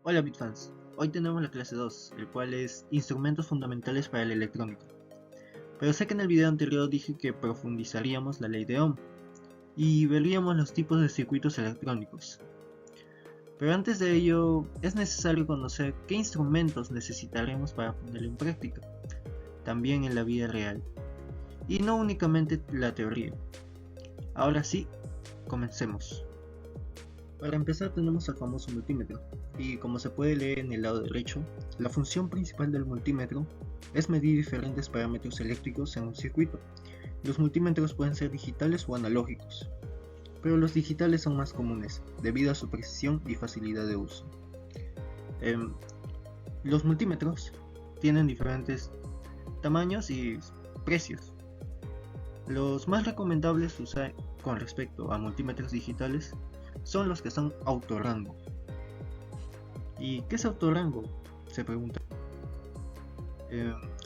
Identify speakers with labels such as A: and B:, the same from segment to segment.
A: Hola Bitfans, hoy tenemos la clase 2, el cual es Instrumentos Fundamentales para la Electrónica. Pero sé que en el video anterior dije que profundizaríamos la ley de Ohm y veríamos los tipos de circuitos electrónicos. Pero antes de ello, es necesario conocer qué instrumentos necesitaremos para ponerlo en práctica, también en la vida real, y no únicamente la teoría. Ahora sí, comencemos. Para empezar tenemos el famoso multímetro, y como se puede leer en el lado derecho, la función principal del multímetro es medir diferentes parámetros eléctricos en un circuito. Los multímetros pueden ser digitales o analógicos, pero los digitales son más comunes debido a su precisión y facilidad de uso. Los multímetros tienen diferentes tamaños y precios. Los más recomendables usar con respecto a multímetros digitales son los que son autorrango. ¿Y qué es autorrango? Se pregunta.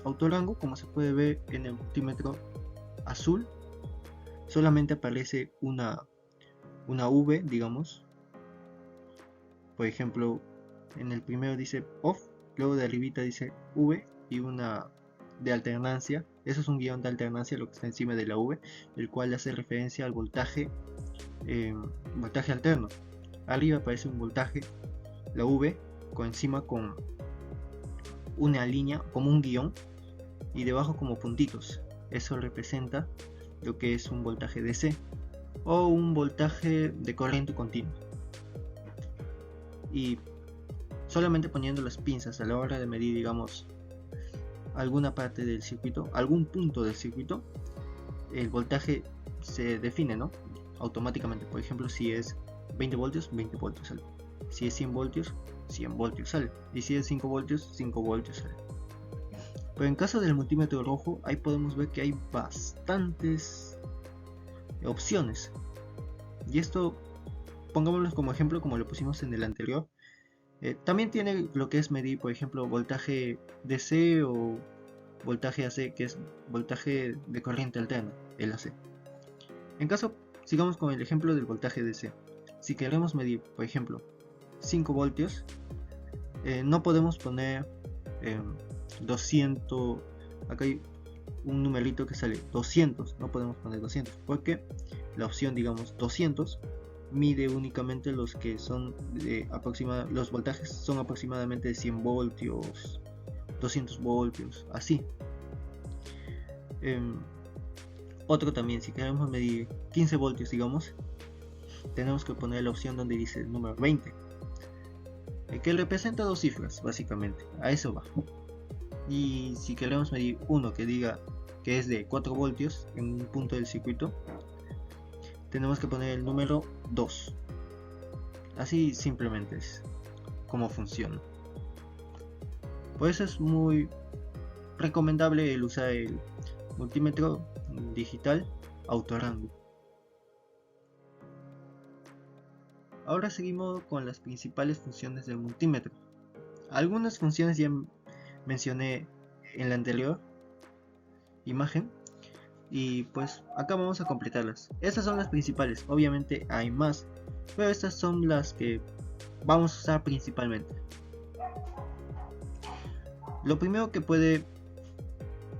A: Autorrango, como se puede ver en el multímetro azul, solamente aparece una V, digamos. Por ejemplo, en el primero dice off, luego de arribita dice V y una de alternancia. Eso es un guión de alternancia, lo que está encima de la V, el cual hace referencia al voltaje alterno. Arriba aparece un voltaje, la V, encima con una línea como un guión y debajo como puntitos. Eso representa lo que es un voltaje DC o un voltaje de corriente continua. Y solamente poniendo las pinzas a la hora de medir, digamos, alguna parte del circuito, algún punto del circuito, el voltaje se define, ¿no? Automáticamente. Por ejemplo, si es 20 voltios, 20 voltios sale. Si es 100 voltios, 100 voltios sale. Y si es 5 voltios, 5 voltios sale. Pero en caso del multímetro rojo, ahí podemos ver que hay bastantes opciones. Y esto, pongámoslo como ejemplo, como lo pusimos en el anterior. También tiene lo que es medir, por ejemplo, voltaje DC o voltaje AC, que es voltaje de corriente alterna, el AC. En caso, sigamos con el ejemplo del voltaje DC. Si queremos medir, por ejemplo, 5 voltios, no podemos poner 200, acá hay un numerito que sale 200, no podemos poner 200, porque la opción, digamos, 200 mide únicamente los que son los voltajes son aproximadamente de 100 voltios, 200 voltios, así. Otro también, si queremos medir 15 voltios, digamos, tenemos que poner la opción donde dice el número 20, que representa dos cifras, básicamente, a eso va. Y si queremos medir uno que diga que es de 4 voltios en un punto del circuito, tenemos que poner el número 2. Así simplemente es como funciona. Por eso es muy recomendable el usar el multímetro digital autorrango. Ahora seguimos con las principales funciones del multímetro. Algunas funciones ya mencioné en la anterior imagen y pues acá vamos a completarlas. Estas son las principales, obviamente hay más, pero estas son las que vamos a usar principalmente. Lo primero que puede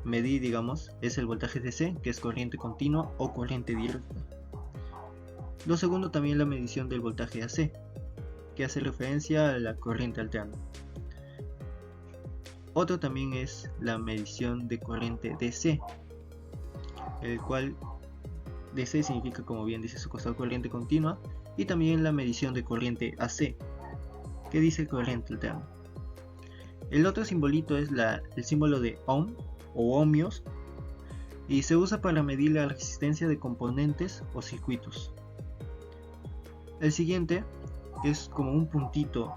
A: medir, digamos, es el voltaje DC, que es corriente continua o corriente directa. Lo segundo también la medición del voltaje AC, que hace referencia a la corriente alterna. Otro también es la medición de corriente DC, el cual DC significa, como bien dice su costado, corriente continua, y también la medición de corriente AC, que dice corriente alterna. El otro simbolito es el símbolo de ohm o ohmios, y se usa para medir la resistencia de componentes o circuitos. El siguiente es como un puntito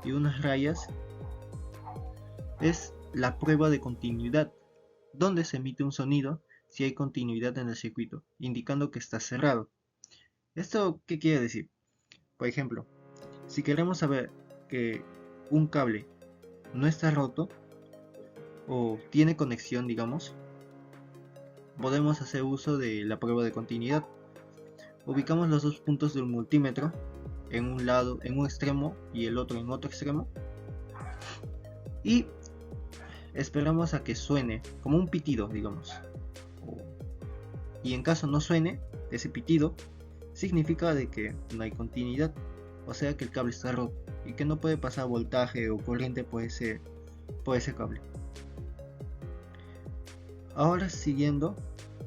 A: y unas rayas, es la prueba de continuidad, donde se emite un sonido si hay continuidad en el circuito, indicando que está cerrado. ¿Esto qué quiere decir? Por ejemplo, si queremos saber que un cable no está roto o tiene conexión, digamos, podemos hacer uso de la prueba de continuidad. Ubicamos los dos puntos del multímetro en un lado, en un extremo, y el otro en otro extremo, y esperamos a que suene como un pitido, digamos. Y en caso no suene ese pitido, significa de que no hay continuidad, o sea que el cable está roto y que no puede pasar voltaje o corriente por ese cable. Ahora siguiendo,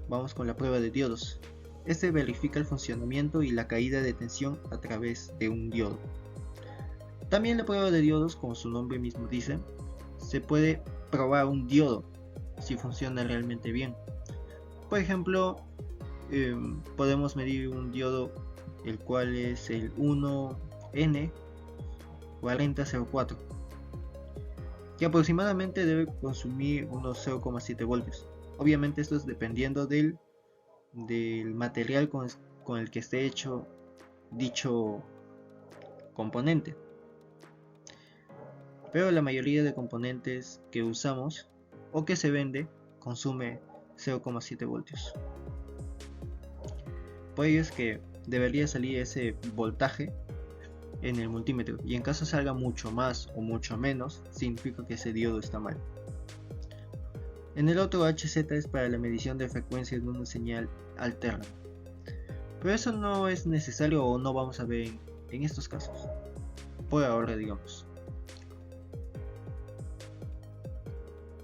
A: vamos con la prueba de diodos. Este verifica el funcionamiento y la caída de tensión a través de un diodo. También la prueba de diodos, como su nombre mismo dice, se puede probar un diodo si funciona realmente bien. Por ejemplo, podemos medir un diodo el cual es el 1N4004, que aproximadamente debe consumir unos 0,7 voltios. Obviamente esto es dependiendo del material con el que esté hecho dicho componente, pero la mayoría de componentes que usamos o que se vende consume 0,7 voltios. Por ello es que debería salir ese voltaje en el multímetro, y en caso salga mucho más o mucho menos, significa que ese diodo está mal. En el otro, HZ es para la medición de frecuencia de una señal alterna, pero eso no es necesario o no vamos a ver en estos casos, por ahora, digamos.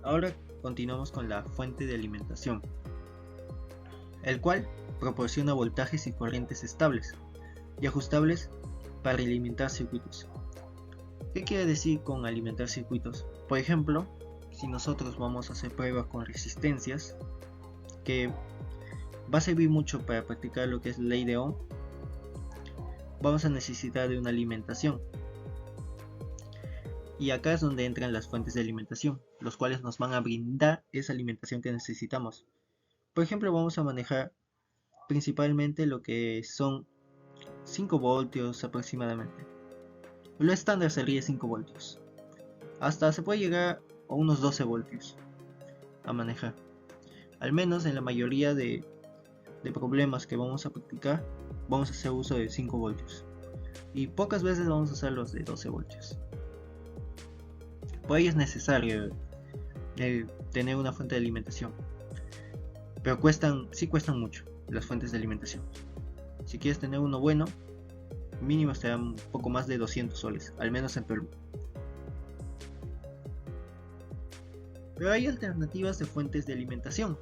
A: Ahora continuamos con la fuente de alimentación, el cual proporciona voltajes y corrientes estables y ajustables para alimentar circuitos. ¿Qué quiere decir con alimentar circuitos? Por ejemplo, si nosotros vamos a hacer pruebas con resistencias, que va a servir mucho para practicar lo que es la ley de Ohm, vamos a necesitar de una alimentación. Y acá es donde entran las fuentes de alimentación, los cuales nos van a brindar esa alimentación que necesitamos. Por ejemplo, vamos a manejar principalmente lo que son 5 voltios aproximadamente. Lo estándar sería 5 voltios. Hasta se puede llegar a unos 12 voltios a manejar. Al menos en la mayoría de problemas que vamos a practicar, vamos a hacer uso de 5 voltios. Y pocas veces vamos a usar los de 12 voltios. Por ello es necesario tener una fuente de alimentación. Pero sí cuestan mucho las fuentes de alimentación. Si quieres tener uno bueno, mínimo estará un poco más de 200 soles, al menos en Perú. Pero hay alternativas de fuentes de alimentación,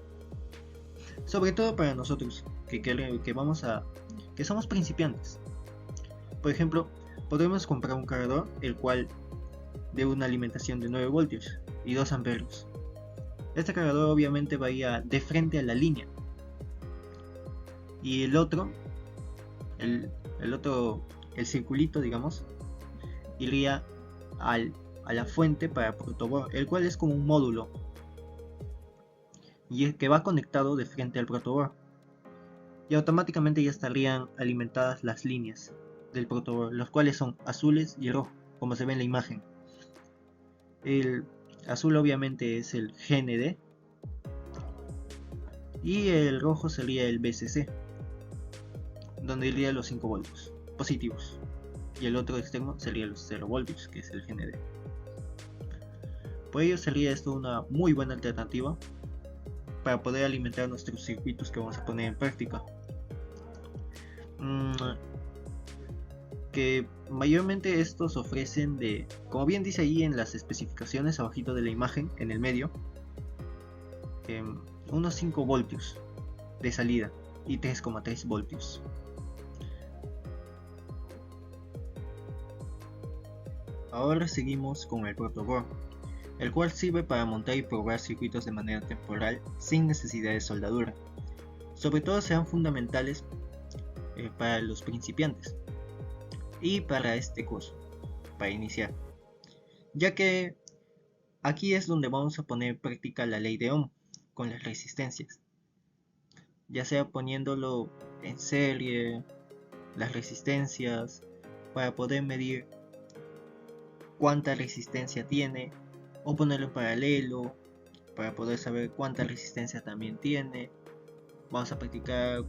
A: sobre todo para nosotros que somos principiantes. Por ejemplo, podemos comprar un cargador el cual de una alimentación de 9 voltios y 2 amperios. Este cargador obviamente va a ir de frente a la línea, y el otro, el circulito, digamos, iría a la fuente para protoboard, el cual es como un módulo y que va conectado de frente al protoboard, y automáticamente ya estarían alimentadas las líneas del protoboard, los cuales son azules y rojos, como se ve en la imagen. El azul obviamente es el GND y el rojo sería el BCC, donde iría los 5 voltios positivos, y el otro extremo sería los 0 voltios, que es el GND. Por ello sería esto una muy buena alternativa para poder alimentar nuestros circuitos que vamos a poner en práctica. Que mayormente estos ofrecen como bien dice ahí en las especificaciones abajito de la imagen, en el medio, unos 5 voltios de salida y 3,3 voltios. Ahora seguimos con el protoboard, el cual sirve para montar y probar circuitos de manera temporal sin necesidad de soldadura. Sobre todo serán fundamentales para los principiantes y para este curso, para iniciar, ya que aquí es donde vamos a poner en práctica la ley de Ohm con las resistencias, ya sea poniéndolo en serie, las resistencias, para poder medir cuánta resistencia tiene, o ponerlo en paralelo para poder saber cuánta resistencia también tiene. Vamos a practicar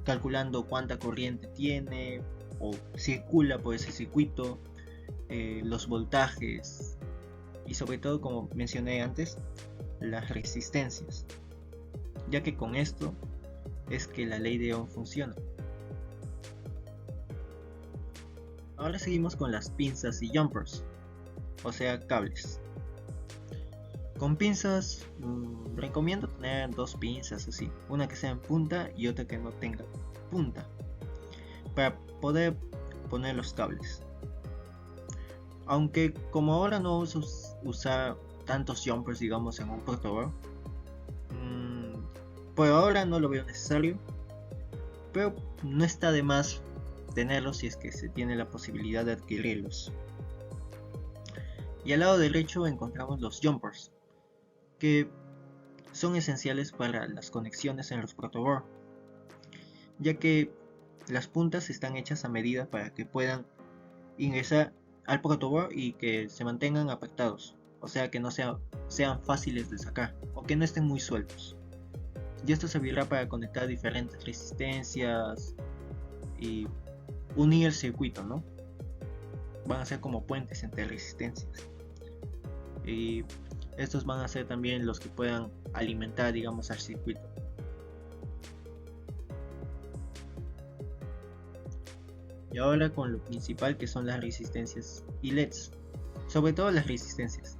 A: calculando cuánta corriente tiene, o circula por ese circuito, los voltajes y sobre todo, como mencioné antes, las resistencias, ya que con esto es que la ley de Ohm funciona. Ahora seguimos con las pinzas y jumpers, o sea, cables. Con pinzas recomiendo tener dos pinzas así, una que sea en punta y otra que no tenga punta, para poder poner los cables. Aunque como ahora no uso usar tantos jumpers, digamos, en un protoboard, por ahora no lo veo necesario, pero no está de más tenerlos si es que se tiene la posibilidad de adquirirlos. Y al lado derecho encontramos los jumpers, que son esenciales para las conexiones en los protoboard, ya que las puntas están hechas a medida para que puedan ingresar al protoboard y que se mantengan apretados, o sea que no sean fáciles de sacar o que no estén muy sueltos. Y esto servirá para conectar diferentes resistencias y unir el circuito, ¿no? Van a ser como puentes entre resistencias. Y estos van a ser también los que puedan alimentar, digamos, al circuito. Y ahora con lo principal, que son las resistencias y LEDs. Sobre todo las resistencias.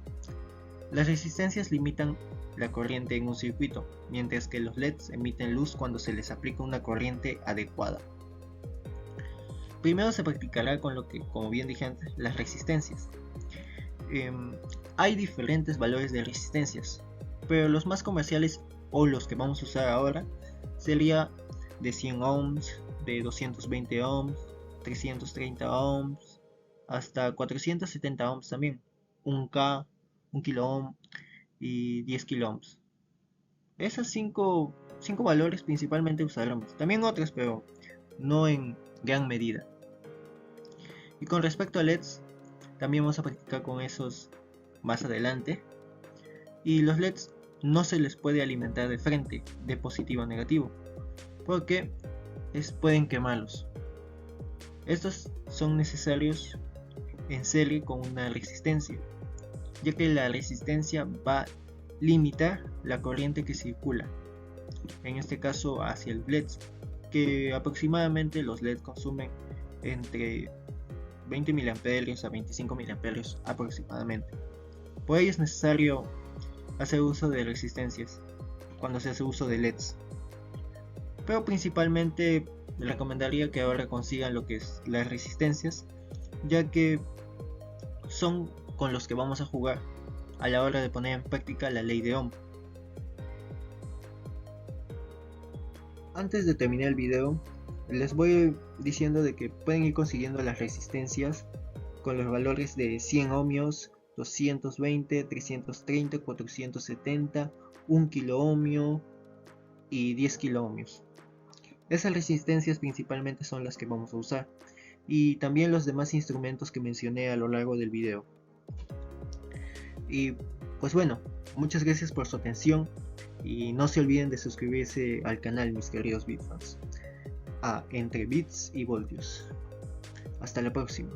A: Las resistencias limitan la corriente en un circuito, mientras que los LEDs emiten luz cuando se les aplica una corriente adecuada. Primero se practicará con lo que, como bien dije antes, las resistencias. Hay diferentes valores de resistencias, pero los más comerciales o los que vamos a usar ahora sería de 100 ohms, de 220 ohms, 330 ohms, hasta 470 ohms también, 1K, 1 kilo ohm y 10 kilo ohms. Esas 5 valores principalmente usaremos, también otras, pero no en gran medida. Y con respecto a LEDs, también vamos a practicar con esos más adelante. Y los LEDs no se les puede alimentar de frente, de positivo a negativo, porque pueden quemarlos. Estos son necesarios en serie con una resistencia, ya que la resistencia va a limitar la corriente que circula, en este caso hacia el LED, que aproximadamente los LED consumen entre 20 mA a 25 mA aproximadamente. Por ello es necesario hacer uso de resistencias cuando se hace uso de LEDs, pero principalmente recomendaría que ahora consigan lo que es las resistencias, ya que son con los que vamos a jugar a la hora de poner en práctica la ley de Ohm. Antes de terminar el video, les voy diciendo de que pueden ir consiguiendo las resistencias con los valores de 100 ohmios, 220, 330, 470, 1 kilo ohmio y 10 kilo ohmios. Esas resistencias principalmente son las que vamos a usar, y también los demás instrumentos que mencioné a lo largo del video. Y pues bueno, muchas gracias por su atención y no se olviden de suscribirse al canal, mis queridos Bitfans, a Entre Bits y Voltios. Hasta la próxima.